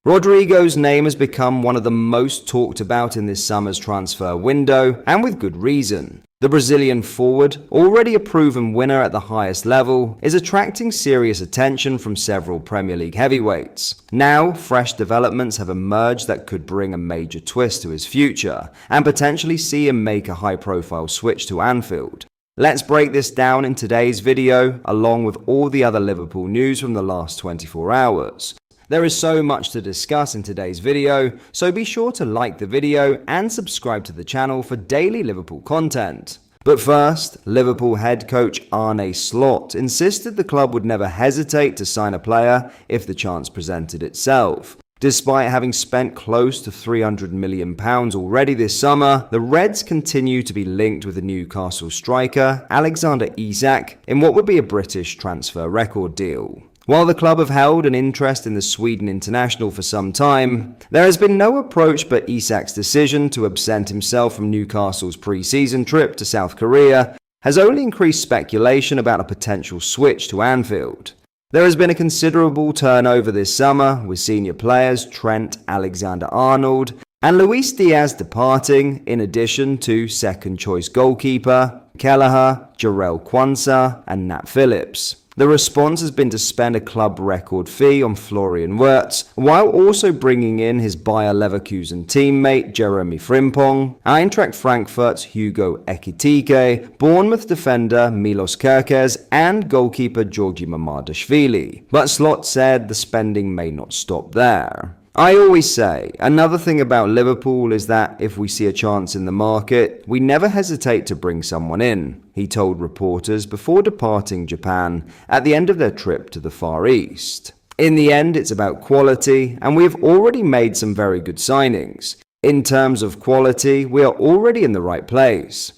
Rodrigo's name has become one of the most talked about in this summer's transfer window, and with good reason. The Brazilian forward, already a proven winner at the highest level, is attracting serious attention from several Premier League heavyweights. Now, fresh developments have emerged that could bring a major twist to his future, and potentially see him make a high-profile switch to Anfield. Let's break this down in today's video, along with all the other Liverpool news from the last 24 hours. There is so much to discuss in today's video, so be sure to like the video and subscribe to the channel for daily Liverpool content. But first, Liverpool head coach Arne Slot insisted the club would never hesitate to sign a player if the chance presented itself. Despite having spent close to £300 million already this summer, the Reds continue to be linked with the Newcastle striker Alexander Isak in what would be a British transfer record deal. While the club have held an interest in the Sweden international for some time, there has been no approach but Isak's decision to absent himself from Newcastle's pre-season trip to South Korea has only increased speculation about a potential switch to Anfield. There has been a considerable turnover this summer, with senior players Trent Alexander-Arnold and Luis Diaz departing, in addition to second-choice goalkeeper Kelleher, Jarell Quansah and Nat Phillips. The response has been to spend a club record fee on Florian Wirtz, while also bringing in his Bayer Leverkusen teammate Jeremy Frimpong, Eintracht Frankfurt's Hugo Ekitike, Bournemouth defender Milos Kerkez, and goalkeeper Georgi Mamardashvili. But Slot said the spending may not stop there. I always say, another thing about Liverpool is that if we see a chance in the market, we never hesitate to bring someone in, he told reporters before departing Japan at the end of their trip to the Far East. In the end, it's about quality, and we have already made some very good signings. In terms of quality, we are already in the right place.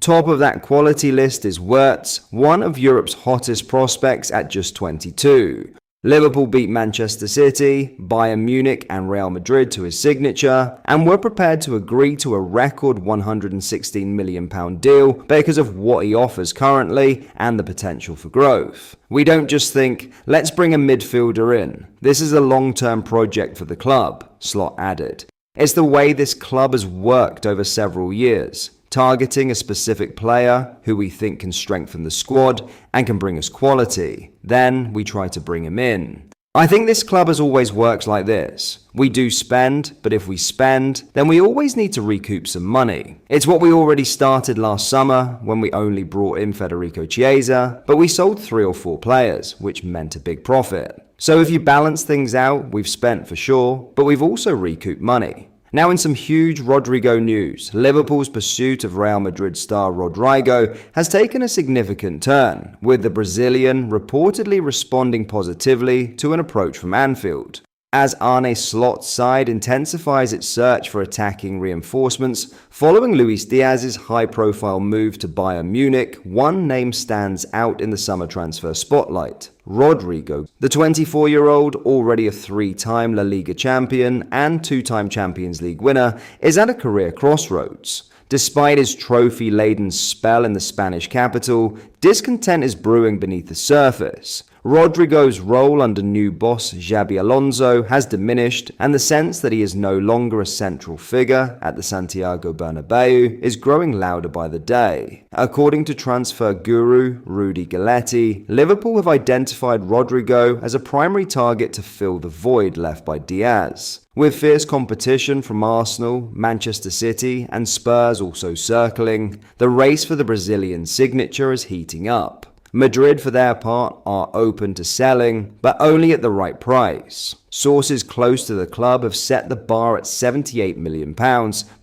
Top of that quality list is Wirtz, one of Europe's hottest prospects at just 22. Liverpool beat Manchester City, Bayern Munich and Real Madrid to his signature, and were prepared to agree to a record £116 million deal because of what he offers currently and the potential for growth. We don't just think, let's bring a midfielder in. This is a long-term project for the club, Slot added. It's the way this club has worked over several years, targeting a specific player who we think can strengthen the squad and can bring us quality. Then we try to bring him in. I think this club has always worked like this. We do spend, but if we spend, then we always need to recoup some money. It's what we already started last summer when we only brought in Federico Chiesa, but we sold 3 or 4 players, which meant a big profit. So if you balance things out, we've spent for sure, but we've also recouped money. Now in some huge Rodrygo news, Liverpool's pursuit of Real Madrid star Rodrygo has taken a significant turn, with the Brazilian reportedly responding positively to an approach from Anfield. As Arne Slot's side intensifies its search for attacking reinforcements following Luis Diaz's high-profile move to Bayern Munich, one name stands out in the summer transfer spotlight: Rodrygo. The 24-year-old, already a 3-time La Liga champion and 2-time Champions League winner, is at a career crossroads. Despite his trophy-laden spell in the Spanish capital, discontent is brewing beneath the surface. Rodrigo's role under new boss Xabi Alonso has diminished, and the sense that he is no longer a central figure at the Santiago Bernabeu is growing louder by the day. According to transfer guru Rudy Galletti, Liverpool have identified Rodrigo as a primary target to fill the void left by Diaz. With fierce competition from Arsenal, Manchester City and Spurs also circling, the race for the Brazilian signature is heating up. Madrid, for their part, are open to selling, but only at the right price. Sources close to the club have set the bar at £78 million,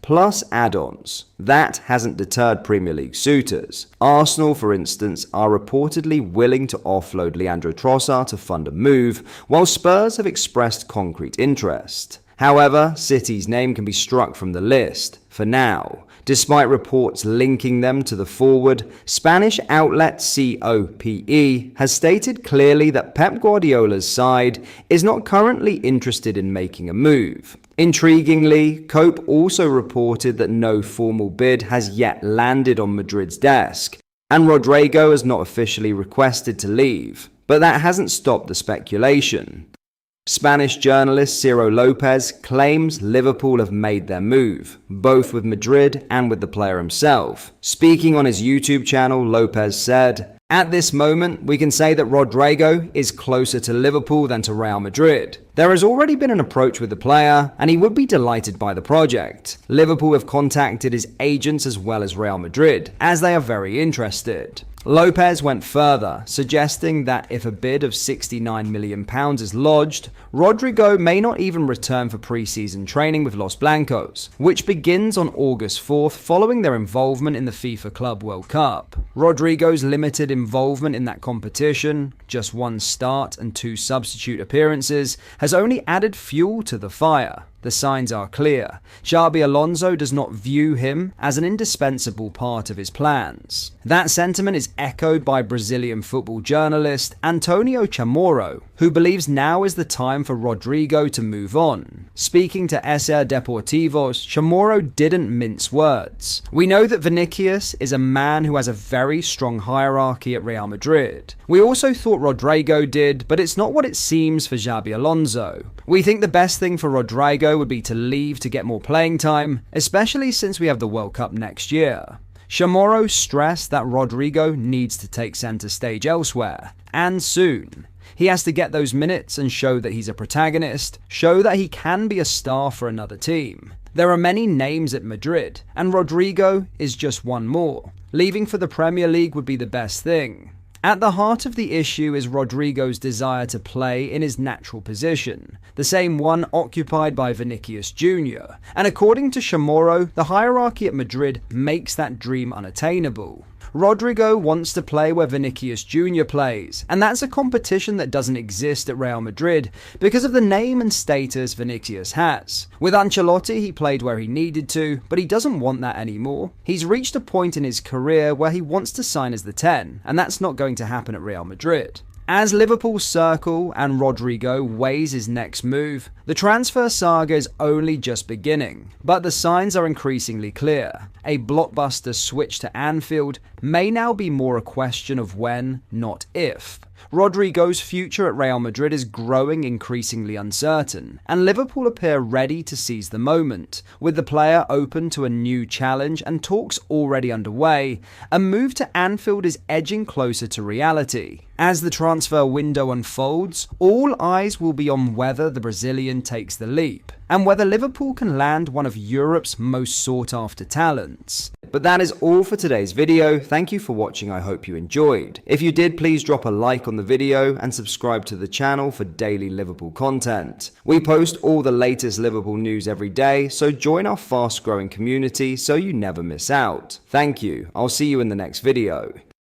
plus add-ons. That hasn't deterred Premier League suitors. Arsenal, for instance, are reportedly willing to offload Leandro Trossard to fund a move, while Spurs have expressed concrete interest. However, City's name can be struck from the list, for now. Despite reports linking them to the forward, Spanish outlet COPE has stated clearly that Pep Guardiola's side is not currently interested in making a move. Intriguingly, Cope also reported that no formal bid has yet landed on Madrid's desk, and Rodrigo has not officially requested to leave. But that hasn't stopped the speculation. Spanish journalist Ciro Lopez claims Liverpool have made their move, both with Madrid and with the player himself. Speaking on his YouTube channel, Lopez said, "At this moment, we can say that Rodrygo is closer to Liverpool than to Real Madrid. There has already been an approach with the player, and he would be delighted by the project. Liverpool have contacted his agents as well as Real Madrid, as they are very interested." Lopez went further, suggesting that if a bid of £69 million is lodged, Rodrigo may not even return for pre-season training with Los Blancos, which begins on August 4th following their involvement in the FIFA Club World Cup. Rodrigo's limited involvement in that competition, just one start and 2 substitute appearances, has only added fuel to the fire. The signs are clear. Xabi Alonso does not view him as an indispensable part of his plans. That sentiment is echoed by Brazilian football journalist Antonio Chamorro, who believes now is the time for Rodrigo to move on. Speaking to SR Deportivos, Chamorro didn't mince words. "We know that Vinicius is a man who has a very strong hierarchy at Real Madrid. We also thought Rodrigo did, but it's not what it seems for Xabi Alonso. We think the best thing for Rodrigo would be to leave to get more playing time, especially since we have the World Cup next year." Chamorro stressed that Rodrigo needs to take centre stage elsewhere, and soon. He has to get those minutes and show that he's a protagonist, show that he can be a star for another team. There are many names at Madrid, and Rodrigo is just one more. Leaving for the Premier League would be the best thing. At the heart of the issue is Rodrigo's desire to play in his natural position, the same one occupied by Vinicius Jr., and according to Chamorro, the hierarchy at Madrid makes that dream unattainable. Rodrigo wants to play where Vinicius Jr. plays, and that's a competition that doesn't exist at Real Madrid because of the name and status Vinicius has. With Ancelotti, he played where he needed to, but he doesn't want that anymore. He's reached a point in his career where he wants to sign as the 10, and that's not going to happen at Real Madrid. As Liverpool circle and Rodrigo weighs his next move, the transfer saga is only just beginning, but the signs are increasingly clear. A blockbuster switch to Anfield may now be more a question of when, not if. Rodrigo's future at Real Madrid is growing increasingly uncertain, and Liverpool appear ready to seize the moment. With the player open to a new challenge and talks already underway, a move to Anfield is edging closer to reality. As the transfer window unfolds, all eyes will be on whether the Brazilian takes the leap, and whether Liverpool can land one of Europe's most sought-after talents. But that is all for today's video. Thank you for watching. I hope you enjoyed. If you did, please drop a like on the video and subscribe to the channel for daily Liverpool content. We post all the latest Liverpool news every day, so join our fast-growing community so you never miss out. Thank you. I'll see you in the next video.